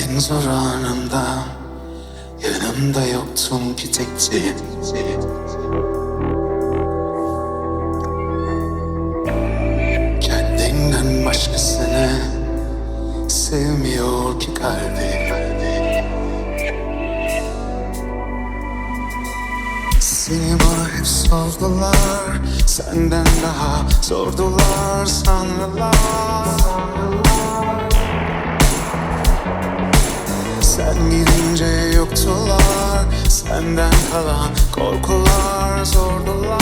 En zor anımda yanımda yoktun ki tekti. Kendinden başkasını sevmiyor ki kalbi. Seni bana hep sordular, senden daha sordular sanırlar. Sen gidince yoktular, senden kalan korkular sordular.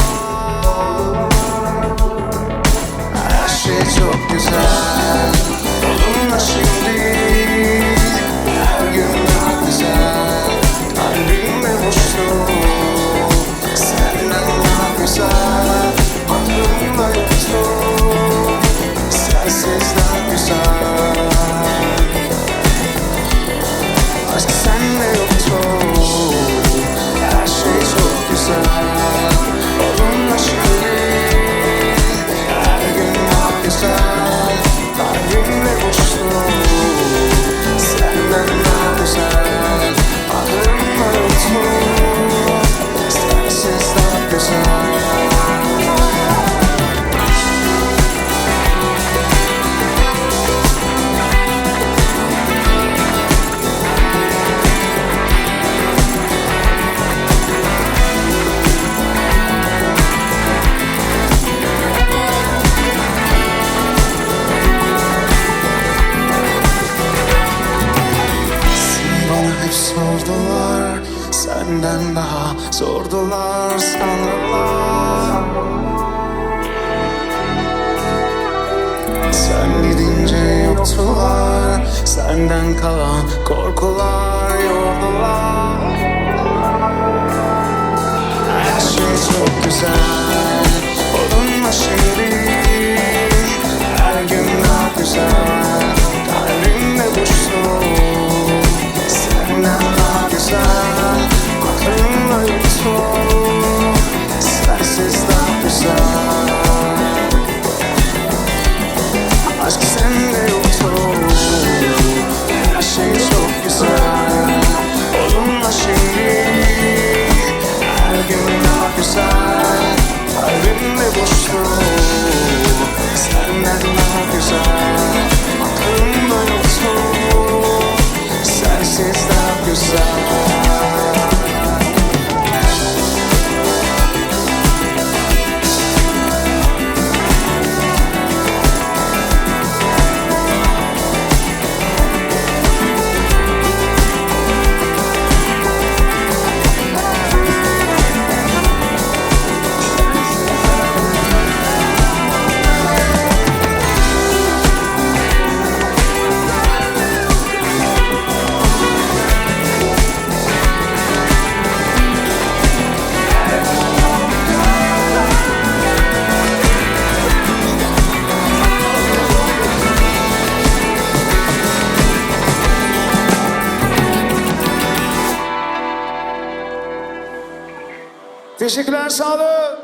Her şey çok güzel, onunla şimdi. Her gün daha güzel, kalbimde boşluk. Senden daha güzel, aklımda yoktu. Sensiz daha güzel. Aşk sende yoktu. Her şey çok güzel, onunla şimdi. Her gün daha güzel, kalbimde boşluk. Senden daha güzel, aklımda yoktu. Sensiz daha güzel. Sordular, senden daha sordular sanırlar. Sen gidince yoktular, senden kalan korkular yordular. Her şey çok güzel, onunla şimdi. Her gün daha güzel, kalbimde boşluk. Senden daha güzel, aklımda yoktu. Sensiz daha güzel. Aşk sende yoktu. Her şey çok güzel, onunla şimdi. Her gün daha güzel, kalbimde boşluk. Senden daha güzel, aklımda yoktu. Sensiz daha güzel. Teşekkürler, sağ olun.